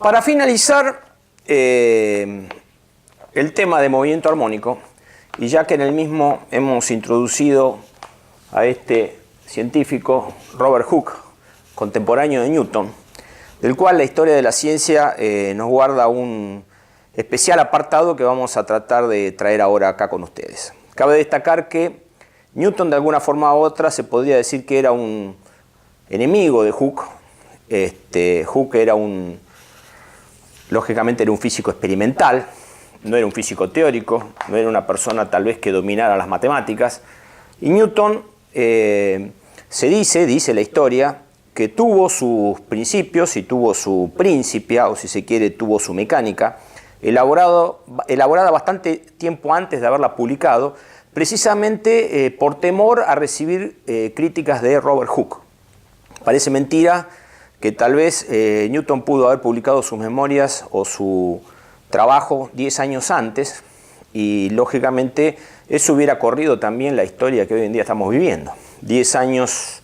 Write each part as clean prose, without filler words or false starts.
Para finalizar el tema de movimiento armónico, y ya que en el mismo hemos introducido a este científico Robert Hooke, contemporáneo de Newton, del cual la historia de la ciencia nos guarda un especial apartado que vamos a tratar de traer ahora acá con ustedes. Cabe destacar que Newton, de alguna forma u otra, se podría decir que era un enemigo de Hooke. Hooke era lógicamente era un físico experimental, no era un físico teórico, no era una persona tal vez que dominara las matemáticas. Y Newton, dice la historia, que tuvo sus principios y tuvo su Principia, o si se quiere, tuvo su mecánica, elaborada bastante tiempo antes de haberla publicado, precisamente por temor a recibir críticas de Robert Hooke. Parece mentira que tal vez Newton pudo haber publicado sus memorias o su trabajo 10 años antes, y lógicamente eso hubiera corrido también la historia que hoy en día estamos viviendo. 10 años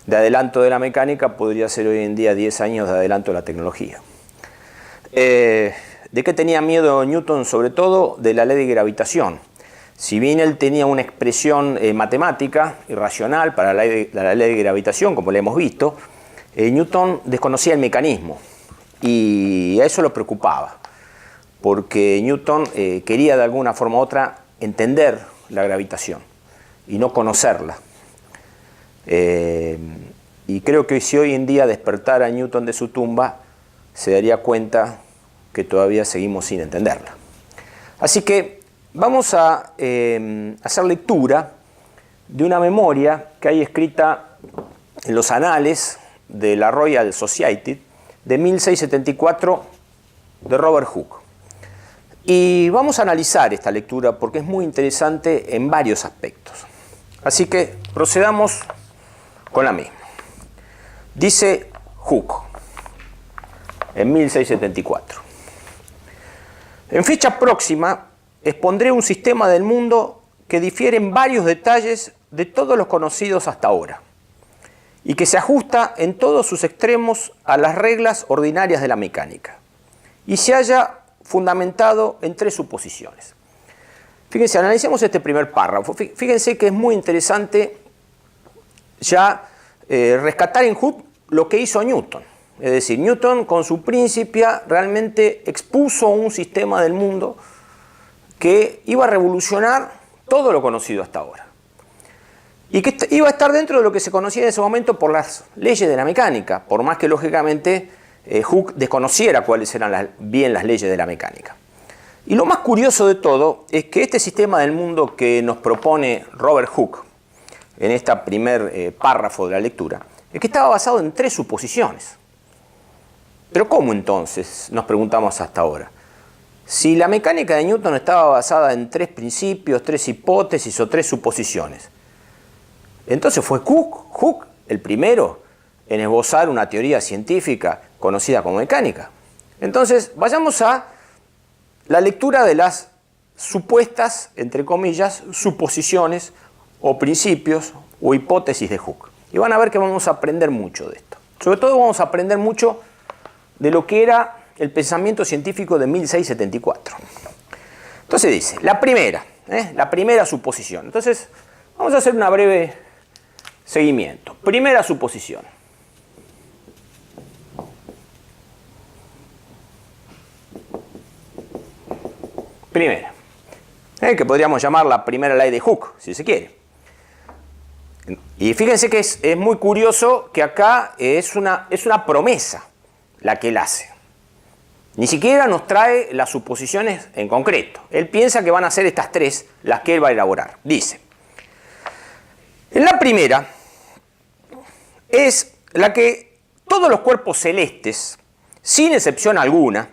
de adelanto de la mecánica podría ser hoy en día 10 años de adelanto de la tecnología. ¿De qué tenía miedo Newton? Sobre todo de la ley de gravitación. Si bien él tenía una expresión matemática y racional para la ley de gravitación, como le hemos visto, Newton desconocía el mecanismo y a eso lo preocupaba, porque Newton quería de alguna forma u otra entender la gravitación y no conocerla. Y creo que si hoy en día despertara a Newton de su tumba, se daría cuenta que todavía seguimos sin entenderla. Así que vamos a hacer lectura de una memoria que hay escrita en los anales de la Royal Society de 1674 de Robert Hooke. Y vamos a analizar esta lectura porque es muy interesante en varios aspectos. Así que procedamos con la misma. Dice Hooke en 1674. En fecha próxima expondré un sistema del mundo que difiere en varios detalles de todos los conocidos hasta ahora y que se ajusta en todos sus extremos a las reglas ordinarias de la mecánica y se halla fundamentado en 3 suposiciones. Fíjense, analicemos este primer párrafo. Fíjense que es muy interesante ya rescatar en Hooke lo que hizo Newton. Es decir, Newton con su Principia realmente expuso un sistema del mundo que iba a revolucionar todo lo conocido hasta ahora. Y que iba a estar dentro de lo que se conocía en ese momento por las leyes de la mecánica, por más que lógicamente Hooke desconociera cuáles eran bien las leyes de la mecánica. Y lo más curioso de todo es que este sistema del mundo que nos propone Robert Hooke en este primer párrafo de la lectura, es que estaba basado en 3 suposiciones. ¿Pero cómo entonces? Nos preguntamos hasta ahora. Si la mecánica de Newton estaba basada en 3 principios, 3 hipótesis o 3 suposiciones, entonces fue Hooke el primero en esbozar una teoría científica conocida como mecánica. Entonces, vayamos a la lectura de las supuestas, entre comillas, suposiciones o principios o hipótesis de Hooke. Y van a ver que vamos a aprender mucho de esto. Sobre todo vamos a aprender mucho de lo que era el pensamiento científico de 1674. Entonces dice, la primera suposición. Entonces, vamos a hacer una breve seguimiento. Primera suposición. Primera. Que podríamos llamar la primera ley de Hooke, si se quiere. Y fíjense que es muy curioso que acá es una promesa la que él hace. Ni siquiera nos trae las suposiciones en concreto. Él piensa que van a ser estas 3 las que él va a elaborar. Dice, en la primera es la que todos los cuerpos celestes, sin excepción alguna,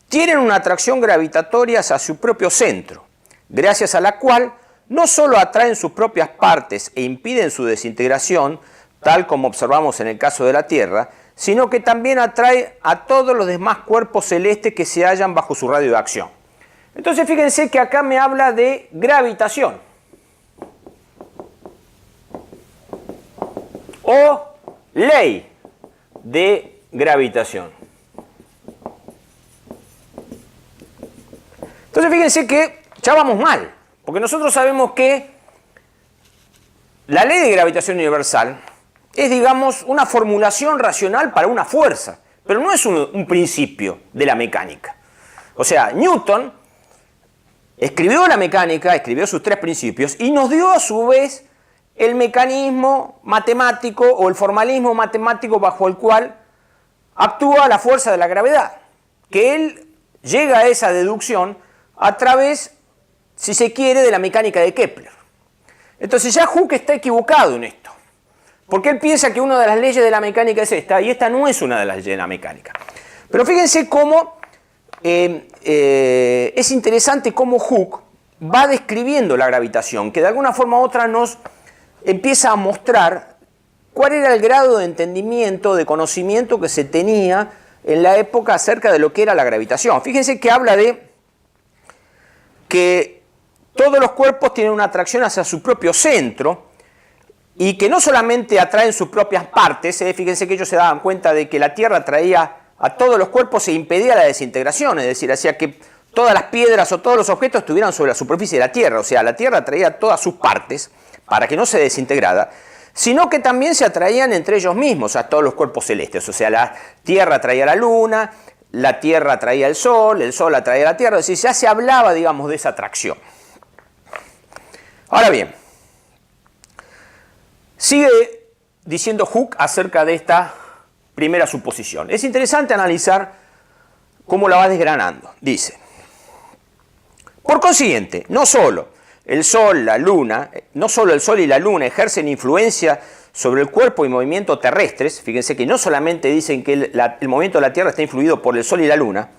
tienen una atracción gravitatoria hacia su propio centro, gracias a la cual no solo atraen sus propias partes e impiden su desintegración, tal como observamos en el caso de la Tierra, sino que también atrae a todos los demás cuerpos celestes que se hallan bajo su radio de acción. Entonces fíjense que acá me habla de gravitación. O ley de gravitación. Entonces fíjense que ya vamos mal, porque nosotros sabemos que la ley de gravitación universal es, digamos, una formulación racional para una fuerza, pero no es un principio de la mecánica. O sea, Newton escribió la mecánica, escribió sus 3 principios y nos dio a su vez el mecanismo matemático o el formalismo matemático bajo el cual actúa la fuerza de la gravedad, que él llega a esa deducción a través, si se quiere, de la mecánica de Kepler. Entonces ya Hooke está equivocado en esto, porque él piensa que una de las leyes de la mecánica es esta, y esta no es una de las leyes de la mecánica. Pero fíjense cómo es interesante cómo Hooke va describiendo la gravitación, que de alguna forma u otra nos empieza a mostrar cuál era el grado de entendimiento, de conocimiento que se tenía en la época acerca de lo que era la gravitación. Fíjense que habla de que todos los cuerpos tienen una atracción hacia su propio centro y que no solamente atraen sus propias partes, fíjense que ellos se daban cuenta de que la Tierra atraía a todos los cuerpos e impedía la desintegración, es decir, hacía que todas las piedras o todos los objetos estuvieran sobre la superficie de la Tierra, o sea, la Tierra atraía todas sus partes para que no se desintegrara, sino que también se atraían entre ellos mismos a todos los cuerpos celestes, o sea, la Tierra atraía a la Tierra atraía al Sol atraía a la Tierra, es decir, ya se hablaba, digamos, de esa atracción. Ahora bien, sigue diciendo Hooke acerca de esta primera suposición. Es interesante analizar cómo la va desgranando. Dice, por consiguiente, no solo el Sol y la Luna ejercen influencia sobre el cuerpo y movimiento terrestres, fíjense que no solamente dicen que el movimiento de la Tierra está influido por el Sol y la Luna,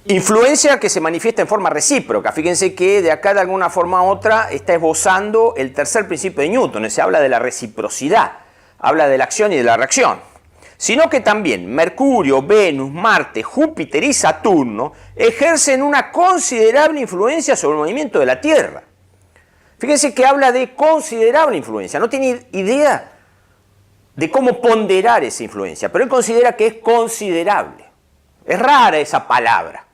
influencia que se manifiesta en forma recíproca. Fíjense que de acá de alguna forma u otra está esbozando el tercer principio de Newton, se habla de la reciprocidad, habla de la acción y de la reacción. Sino que también Mercurio, Venus, Marte, Júpiter y Saturno ejercen una considerable influencia sobre el movimiento de la Tierra. Fíjense que habla de considerable influencia, no tiene idea de cómo ponderar esa influencia, pero él considera que es considerable. Es rara esa palabra.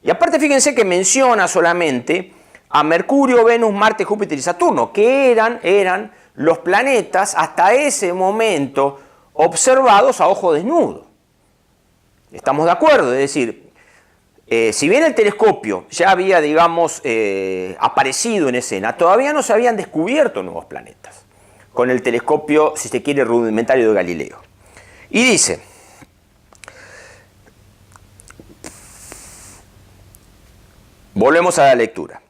Y aparte fíjense que menciona solamente a Mercurio, Venus, Marte, Júpiter y Saturno, que eran los planetas hasta ese momento observados a ojo desnudo. ¿Estamos de acuerdo? Es decir, si bien el telescopio ya había, digamos, aparecido en escena, todavía no se habían descubierto nuevos planetas con el telescopio, si se quiere, rudimentario de Galileo. Y dice, volvemos a la lectura.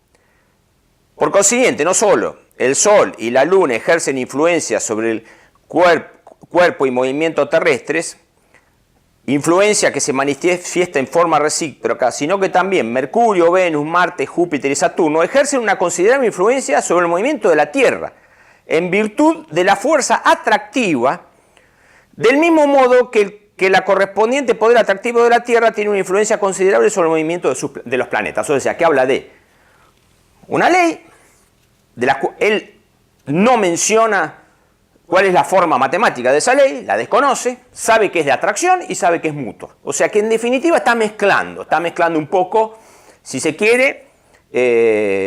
Por consiguiente, no solo el Sol y la Luna ejercen influencia sobre el cuerpo y movimiento terrestres, influencia que se manifiesta en forma recíproca, sino que también Mercurio, Venus, Marte, Júpiter y Saturno ejercen una considerable influencia sobre el movimiento de la Tierra, en virtud de la fuerza atractiva, del mismo modo que la correspondiente poder atractivo de la Tierra tiene una influencia considerable sobre el movimiento de los planetas. O sea, que habla de una ley, de la cual él no menciona cuál es la forma matemática de esa ley, la desconoce, sabe que es de atracción y sabe que es mutuo. O sea que en definitiva está mezclando un poco, si se quiere,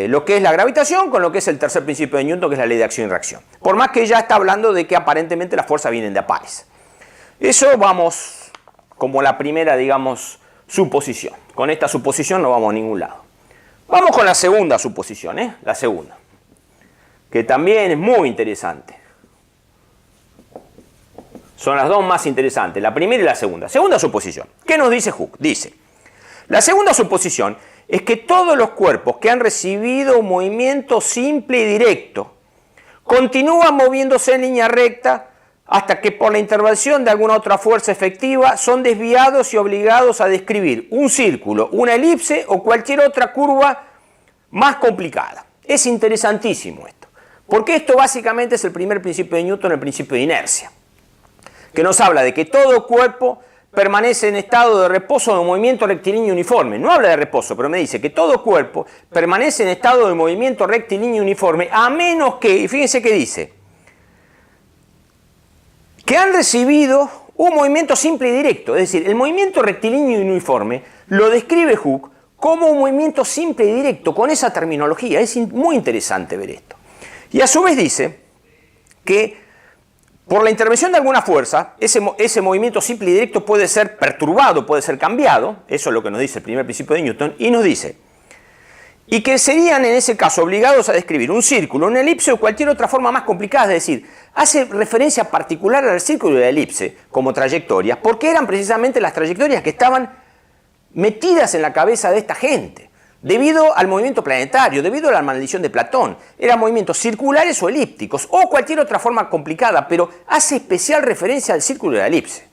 lo que es la gravitación con lo que es el tercer principio de Newton, que es la ley de acción y reacción. Por más que ya está hablando de que aparentemente las fuerzas vienen de a pares. Eso vamos como la primera, digamos, suposición. Con esta suposición no vamos a ningún lado. Vamos con la segunda suposición, la segunda, que también es muy interesante. Son las dos más interesantes, la primera y la segunda. Segunda suposición. ¿Qué nos dice Hooke? Dice, la segunda suposición es que todos los cuerpos que han recibido un movimiento simple y directo continúan moviéndose en línea recta hasta que por la intervención de alguna otra fuerza efectiva son desviados y obligados a describir un círculo, una elipse o cualquier otra curva más complicada. Es interesantísimo esto, porque esto básicamente es el primer principio de Newton, el principio de inercia, que nos habla de que todo cuerpo permanece en estado de reposo o de movimiento rectilíneo uniforme. No habla de reposo, pero me dice que todo cuerpo permanece en estado de movimiento rectilíneo uniforme, a menos que, y fíjense que dice, que han recibido un movimiento simple y directo. Es decir, el movimiento rectilíneo y uniforme lo describe Hooke como un movimiento simple y directo, con esa terminología. Es muy interesante ver esto. Y a su vez dice que por la intervención de alguna fuerza, ese movimiento simple y directo puede ser perturbado, puede ser cambiado. Eso es lo que nos dice el primer principio de Newton. Y nos dice, y que serían en ese caso obligados a describir un círculo, una elipse o cualquier otra forma más complicada. Es decir, hace referencia particular al círculo y la elipse como trayectorias, porque eran precisamente las trayectorias que estaban metidas en la cabeza de esta gente, debido al movimiento planetario, debido a la maldición de Platón. Eran movimientos circulares o elípticos, o cualquier otra forma complicada, pero hace especial referencia al círculo y la elipse.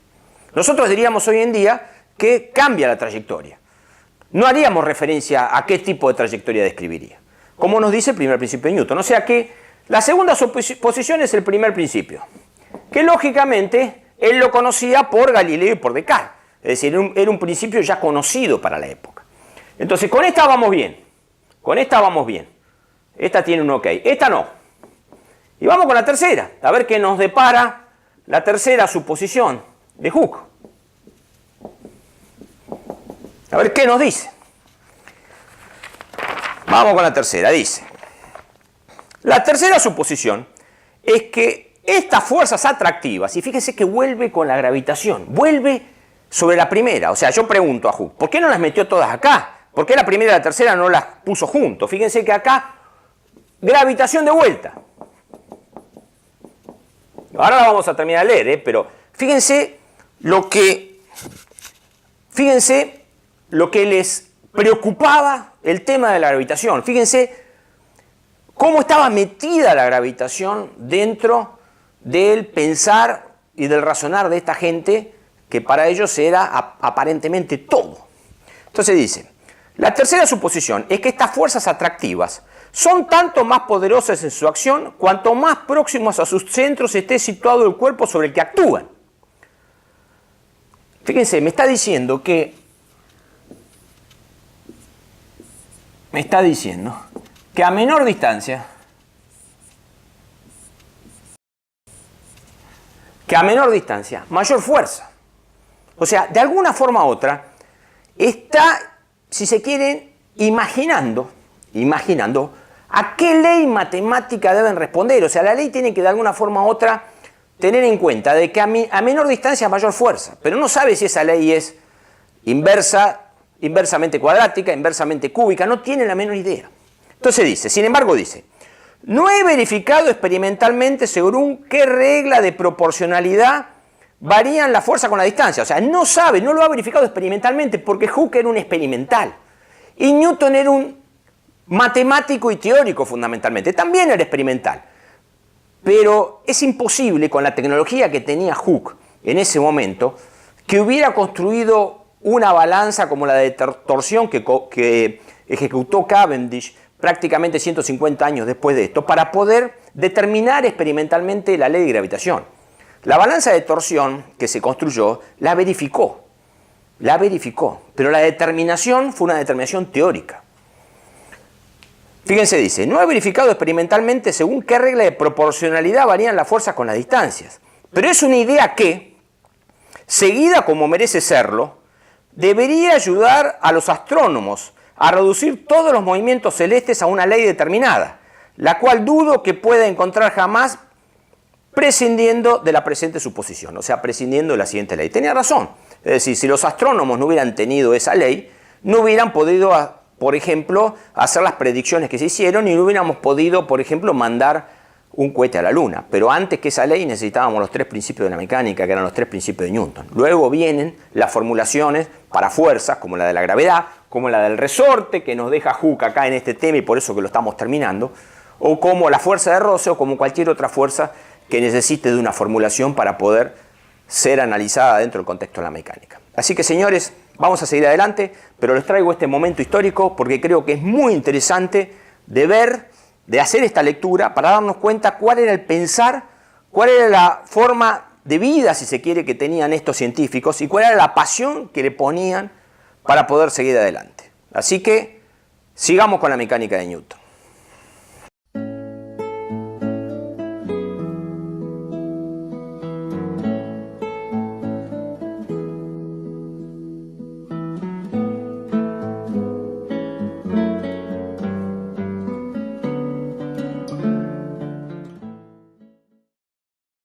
Nosotros diríamos hoy en día que cambia la trayectoria. No haríamos referencia a qué tipo de trayectoria describiría, como nos dice el primer principio de Newton. O sea que la segunda suposición es el primer principio, que lógicamente él lo conocía por Galileo y por Descartes. Es decir, era un principio ya conocido para la época. Entonces, con esta vamos bien. Con esta vamos bien. Esta tiene un ok. Esta no. Y vamos con la tercera. A ver qué nos depara la tercera suposición de Hooke. A ver qué nos dice. Vamos con la tercera. Dice, la tercera suposición es que estas fuerzas atractivas, y fíjense que vuelve con la gravitación, vuelve sobre la primera. O sea, yo pregunto a Hooke, ¿por qué no las metió todas acá? ¿Por qué la primera y la tercera no las puso juntos? Fíjense que acá, gravitación de vuelta. Ahora la vamos a terminar de leer, pero fíjense lo que les preocupaba el tema de la gravitación. Fíjense cómo estaba metida la gravitación dentro del pensar y del razonar de esta gente, que para ellos era aparentemente todo. Entonces dice, la tercera suposición es que estas fuerzas atractivas son tanto más poderosas en su acción cuanto más próximos a sus centros esté situado el cuerpo sobre el que actúan. Fíjense, me está diciendo que a menor distancia, mayor fuerza. O sea, de alguna forma u otra, está, si se quieren, imaginando a qué ley matemática deben responder. O sea, la ley tiene que de alguna forma u otra tener en cuenta de que a menor distancia mayor fuerza, pero no sabe si esa ley es inversamente cuadrática, inversamente cúbica, no tiene la menor idea. Entonces dice, sin embargo dice, no he verificado experimentalmente según qué regla de proporcionalidad varían la fuerza con la distancia. O sea, no sabe, no lo ha verificado experimentalmente, porque Hooke era un experimental y Newton era un matemático y teórico fundamentalmente. También era experimental. Pero es imposible, con la tecnología que tenía Hooke en ese momento, que hubiera construido una balanza como la de torsión que ejecutó Cavendish prácticamente 150 años después de esto, para poder determinar experimentalmente la ley de gravitación. La balanza de torsión que se construyó la verificó, pero la determinación fue una determinación teórica. Fíjense, dice, no he verificado experimentalmente según qué regla de proporcionalidad varían las fuerzas con las distancias, pero es una idea que, seguida como merece serlo, debería ayudar a los astrónomos a reducir todos los movimientos celestes a una ley determinada, la cual dudo que pueda encontrar jamás prescindiendo de la presente suposición, o sea, prescindiendo de la siguiente ley. Tenía razón. Es decir, si los astrónomos no hubieran tenido esa ley, no hubieran podido, por ejemplo, hacer las predicciones que se hicieron y no hubiéramos podido, por ejemplo, mandar un cohete a la Luna. Pero antes que esa ley necesitábamos los tres principios de la mecánica, que eran los tres principios de Newton. Luego vienen las formulaciones para fuerzas, como la de la gravedad, como la del resorte, que nos deja Hooke acá en este tema y por eso que lo estamos terminando, o como la fuerza de roce o como cualquier otra fuerza que necesite de una formulación para poder ser analizada dentro del contexto de la mecánica. Así que, señores, vamos a seguir adelante, pero les traigo este momento histórico porque creo que es muy interesante de ver, de hacer esta lectura para darnos cuenta cuál era el pensar, cuál era la forma de vida, si se quiere, que tenían estos científicos y cuál era la pasión que le ponían para poder seguir adelante. Así que sigamos con la mecánica de Newton.